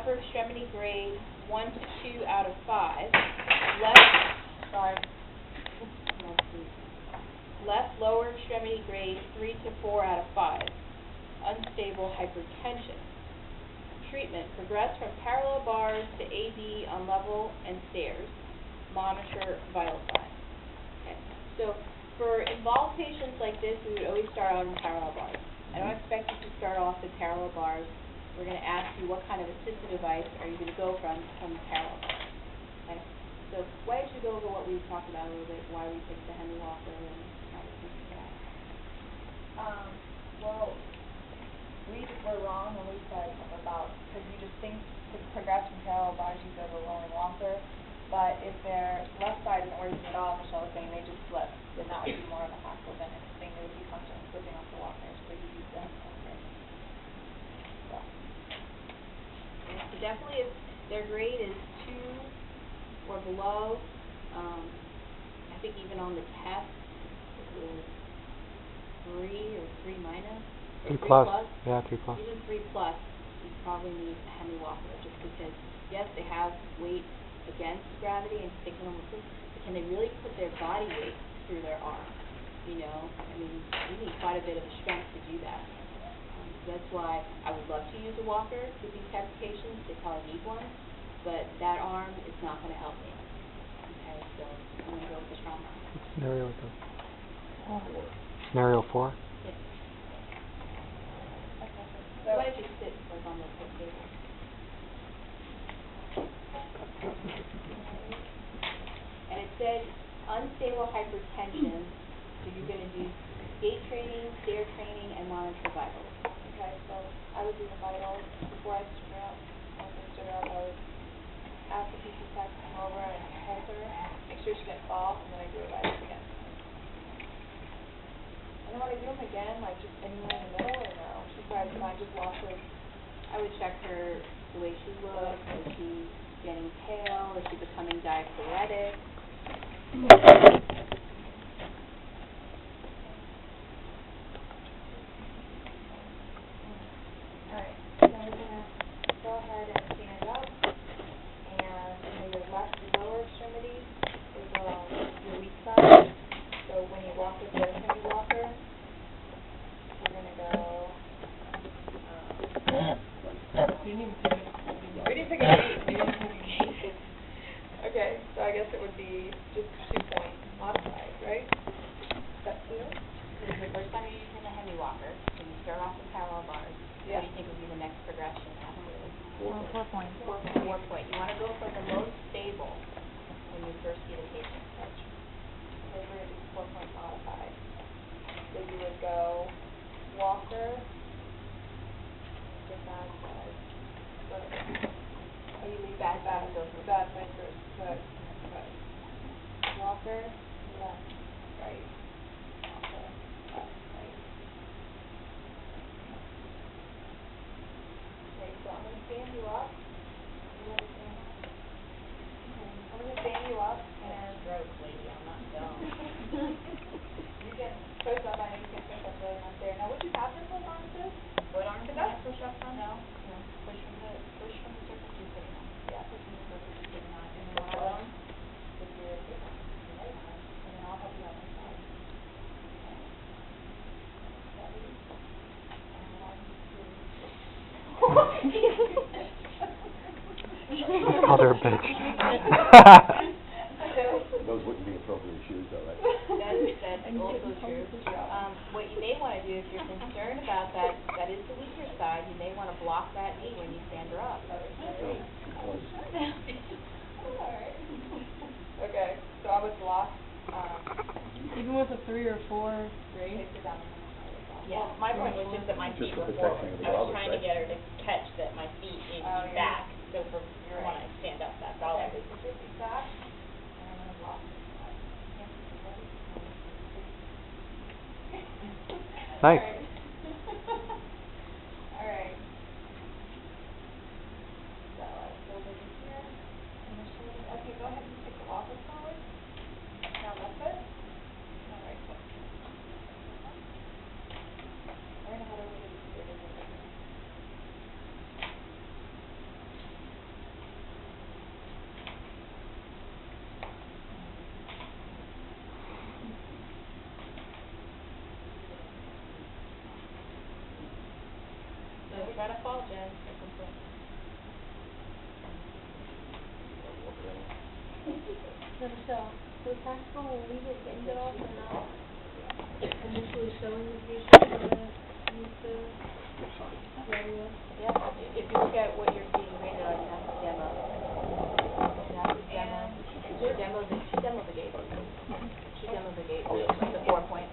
upper extremity grade 1 to 2 out of 5. Left lower extremity grade 3 to 4 out of 5. Unstable hypertension. Treatment, progress from parallel bars to AD on level and stairs. Monitor vital signs. Okay. So for involved patients like this, we would always start out in parallel bars. I don't expect you to start off with parallel bars. We're going to ask you what kind of assistive device are you going to go from parallel bars. Okay. So why don't you go over what we talked about a little bit, why we picked the Henry Walker and how we picked that? Well, we were wrong when we said something about, because you just think to progress from parallel bars you go to a rolling walker, but if their left side isn't working at all, Michelle was saying they just slip, then that would be more of a hassle than anything. They would be constantly slipping off the walker, so you use them. So definitely if their grade is 2 or below, I think even on the test it was 3 or 3 minus. 3 plus. Yeah, 3 plus. Even 3 plus, you probably need a Henry Walker just because, yes, they have weight against gravity and they can almost, but can they really put their body weight through their arm? You know, I mean, you need quite a bit of strength to do that. That's why I would love to use a walker with these types of patients. They probably need one, but that arm is not going to help me. Okay, so I'm going to go with the strong arm. What scenario is this? Scenario 4? Yeah. Okay. So why don't you sit like on the table? And it said unstable hypertension, so you're going to do gait training, stair training, and monitor vitals. Okay, so I would do the vitals before I stood her up. Once I stood her up, I would ask the PT tech to come over and hold her, make sure she didn't fall, and then I do her vitals again. And then when I do them again, like just anywhere in the middle, or no? Besides, I just walk her. I would check her, the way she looks, is she getting pale, is she becoming diaphoretic? Alright, so we're going to go ahead and stand up, and your left lower extremity is your weak side. So when you walk with the Henry Walker, we're going to go. We didn't pick a gate. Okay, so I guess it would be just 2-point modified, right? Is that clear? This is the first time you're using the Henry Walker, so you start off with parallel bars. Yeah. What do you think would be the next progression after? 4 points. 4 point. You want to go from the most stable when you first see the patient. Okay, we're going to do 4-point modified. So you would go walker, just as oh, you leave bad my first, but walker, left, right, walker, left, right. Okay, so I'm going to stand you up. You understand that? Okay, I'm going to stand you up and Stroke, lady, I'm not dumb. you can push up. I know you can push up really nice there. Now, would you have your full arm, sis? What arm Could can I that push up on? No. No. Push from the surface you're sitting on. Yeah, push from the surface you're sitting on. And then What what arm? with your right arm, and then I'll help you on this side. Ready? And 1, 2. Called her a bitch. Those wouldn't be appropriate shoes, though, right? That's also true. What you may want to do if you're concerned about that is the weaker side, you may want to block that knee when you stand her up. Okay, so I would block. Even with a 3 or 4 grade? Yeah. Well, my point was just that my Just feet the were protection forward. of the I was pelvis, trying to right? get her to catch that my feet need to be yeah. back, so for You're when right. I stand up, that's all I Okay, was. put your feet back, and I'm gonna block. Nice. All right. So I fold over here, and the shoulder. Okay, go ahead and take the walker forward. Now left foot. Now right foot. We're gonna head over to the theater. trying to fall, Jen. At some point. So Michelle, for practical, will we get get off or not? Initially showing the patient how to use the area? Yeah, if you look at what you're being graded on, that's the demo. That's the demo. She demoed the gate. She demoed the gate, like the 4 point.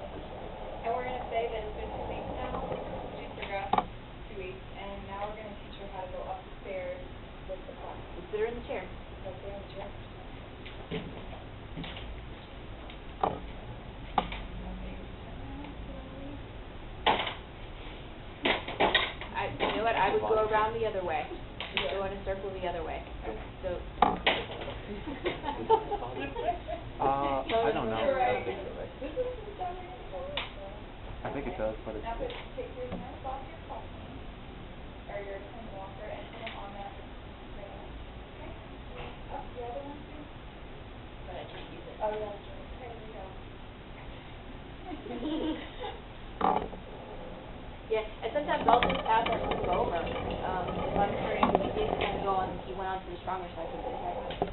And we're gonna say that it's been 2 weeks now, she's progressed 2 weeks, and now we're gonna teach her how to go up the stairs with the class. We sit her in the chair. Okay, in the chair. You know what, I would go around the other way. Just go in a circle the other way. So. I don't know. Right. I think it does, but it's. Now, take your hands off your phone, or your pen walker, and put them on that rail. Okay? Up the other one, too. But I can't use it. Oh, yeah, that's right. Okay, there you go. Yeah, and sometimes I'll just have her move over. If I'm turning, he did kind of go on, he went on to the stronger side of the side.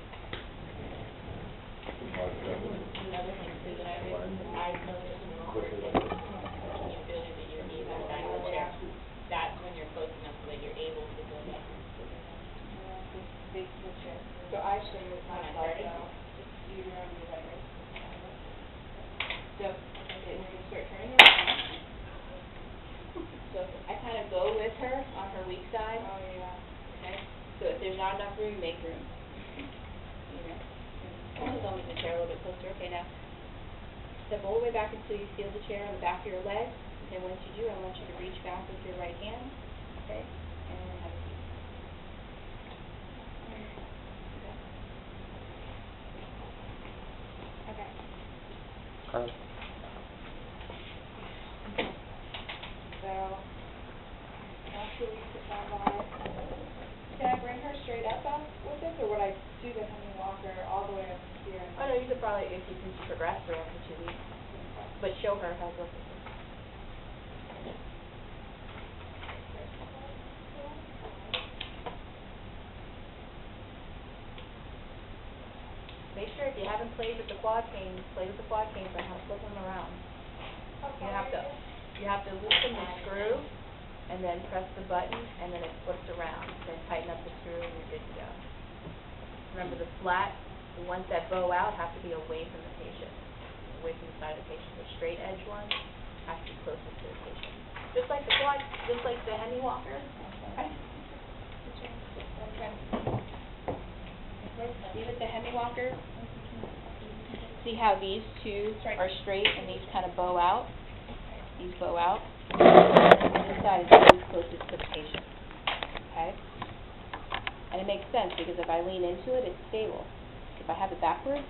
Another thing too that I noticed in the when you feel that your knees are back in the chair, that's when you're close enough so that you're able to go back. Big chair. So I should move When I myself started, now. do you remember that, right? So, okay, we're gonna start turning around. So I kind of go with her on her weak side. Oh, yeah. Okay, so if there's not enough room, make room. You know, I'll move the chair a little bit closer. Okay, now step all the way back until you feel the chair on the back of your leg. And once you do, I want you to reach back with your right hand. Okay, and have a seat. Okay. Carla. So, now 2 weeks have gone by. Can I bring her straight up with this, or would I do the Hemi walker all the way up here? Oh no, you could probably, if you can progress for after 2 weeks, but show her how to go. Make sure if you haven't played with the quad canes, play with the quad canes on how to flip them around. You have to loosen the screw, and then press the button, and then it flips around. Then tighten up the screw, and you're good to go. Remember the flat, the ones that bow out have to be away from the patient, away from the side of the patient. The straight edge ones have to be closest to the patient. Just like the quad, just like the Hemi walker. Okay. See with the Hemi walker? See how these two are straight and these kind of bow out? These bow out. And this side is always closest to the patient. Okay? And it makes sense because if I lean into it, it's stable. If I have it backwards,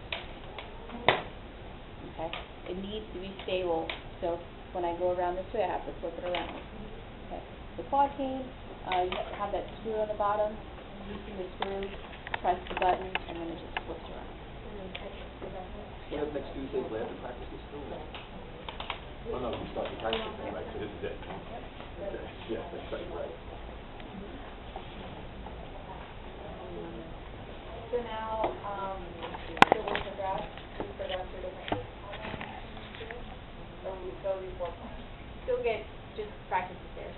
okay, it needs to be stable. So when I go around this way, I have to flip it around. Okay. The quad cane, you have that screw on the bottom. Loosen the screw, press the button, and then it just flips around. What if next Tuesday we have to practice this still? Oh no, you start the practice, right, so this is it. Okay, yeah, that's right. So now, so we progress through different groups. Or we go before class. Still get, just practice the stairs.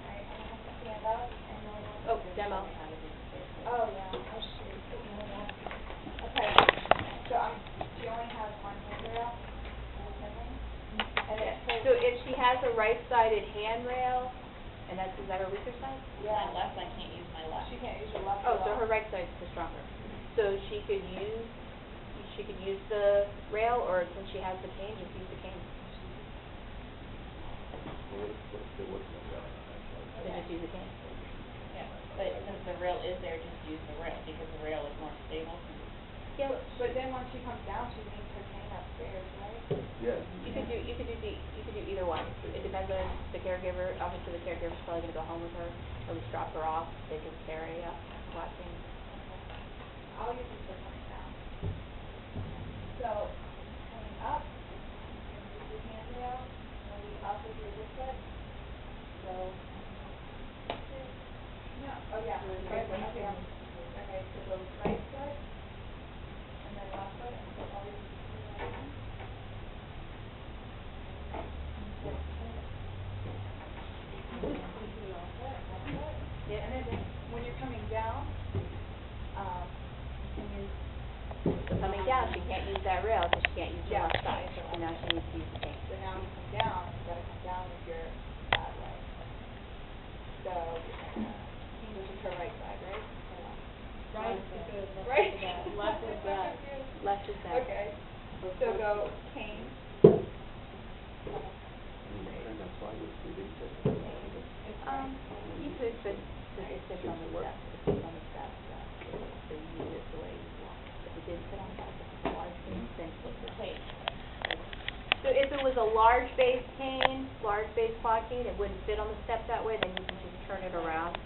Alright, I'm gonna have to stand up and then. Oh, demo. Oh, yeah, oh shoot, put me on that. Okay, so she only has one handrail, and it's So if she has a right-sided handrail, and is that her weaker side? Yeah. My left, I can't use my left. she can't use her left. Oh, so her right side's the stronger. So she could use the rail, or since she has the cane, just use the cane. What if there was no rail on that side? Then just use the cane. Yeah, but since the rail is there, just use the rail, because the rail is more stable. Yeah, But then when she comes down, she needs her cane upstairs, right? Yeah. you could do either one. It depends on the caregiver. Obviously, the caregiver's probably gonna go home with her, or at least drop her off. They can carry up watching. I'll use this for coming down. So, coming up, you can use your handrail, maybe up with your hip flip, So, no, oh yeah, right, okay, okay, so go right foot, and then left foot, and so always left foot. Yeah, and then when you're coming down, you can use. So coming down, she can't use that rail because she can't use the Yeah, left side, so and now she needs to use the cane. So now when you come down, you gotta come down with your bad leg. So you're gonna, which is her right side, right? Right is good, left Right? is bad. Left is bad. Left is bad. Okay, so go cane. And that's why we didn't say. You could, but it sits on the step, it sits on the step, so you use it the way you want. If it didn't sit on the step, if it's a large base, then flip the cane. So if it was a large base cane, large base quad cane, it wouldn't fit on the step that way, then you can just turn it around.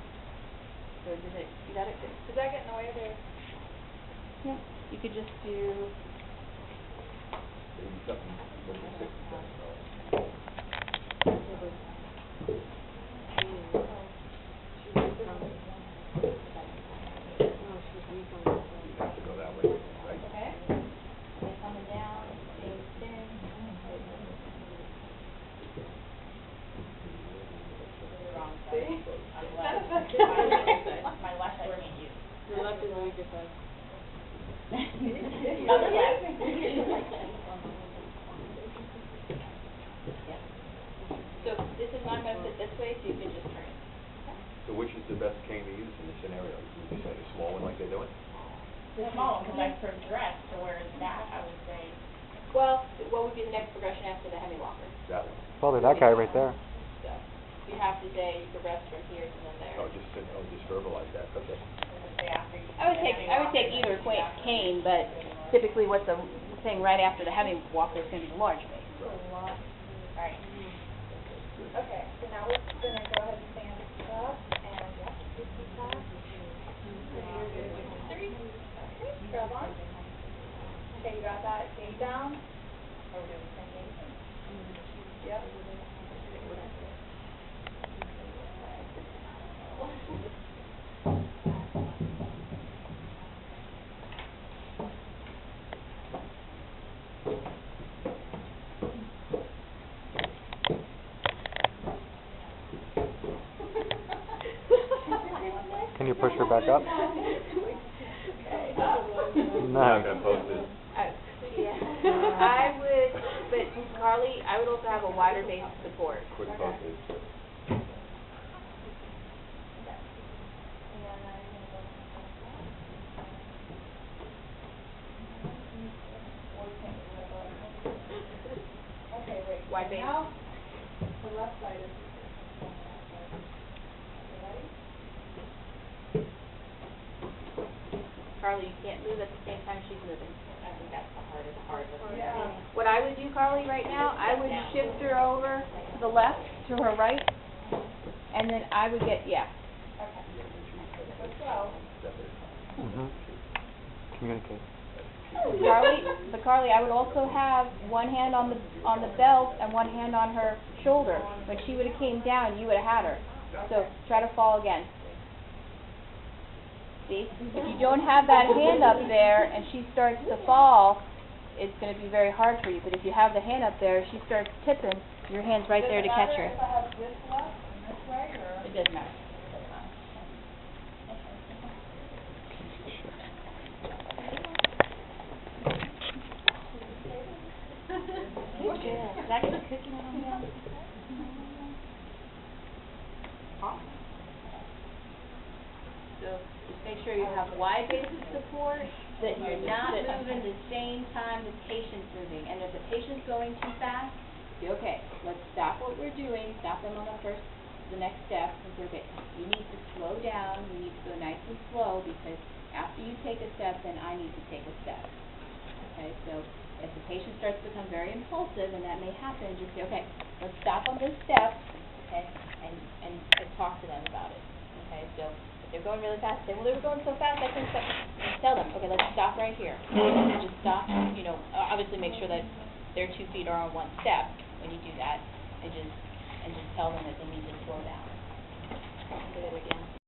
So does it, you got it? Does that get in the way of the? Yeah. You could just do, Maybe something, maybe 67. You have to go that way, right? okay? Okay, coming down, stay thin. Wrong See? side. I'm None of left. us- My left I can't use. The left is a weaker side. Other left. Yeah. So this is not gonna sit this way, so you can just turn it. So which is the best cane to use in this scenario? Would you say the small one like they're doing? The small one, because I progressed to where it's that, I would say. Well, what would be the next progression after the hemi walker? That one? Probably that guy right there. So you have to say you progress from here to then there. Oh, just verbalize that, okay. Say after you. I would take either cane, but typically what the thing right after the hemi walker is gonna be the large base. Right. Okay, so now we're gonna go ahead and stand up and just repeat that. Three, okay, grab on. Okay, you got that, gaze down. Are we doing the same thing? Yep. Can you push her back up? Okay. I'm not gonna post it. Yeah. I would, but Carly, I would also have a wider base of support. Quick post it. Okay, wait. Wide base. Now, the left side is. Okay, ready? Carly, you can't move at the same time she's moving. I think that's the hardest part of it. Yeah. What I would do, Carly, right now, I would shift her over to the left, to her right, and then I would get, yeah. Okay. Go slow. Mm-hmm. Communicate. Carly, I would also have one hand on the belt and one hand on her shoulder. When she would have came down, you would have had her. So try to fall again. See? If you don't have that hand up there and she starts to fall, it's going to be very hard for you. But if you have the hand up there, she starts tipping, your hand's right there to catch her. Does it matter if I have this left and this way, or? It doesn't matter. Is that good cooking on the outside? So just make sure you have wide base of support, that you're not moving the same time the patient's moving. And if the patient's going too fast, say, okay, let's stop what we're doing, stop them on the next step, and say, okay, you need to slow down, you need to go nice and slow, because after you take a step, then I need to take a step. Okay, so if the patient starts to become very impulsive, and that may happen, just say, okay, let's stop on this step, okay, and talk to them about it. Okay, so if they're going really fast, say, well, they were going so fast, I couldn't stop. Tell them, okay, let's stop right here. Just stop, obviously make sure that their 2 feet are on one step when you do that, and just and just tell them that they need to slow down. Say it again.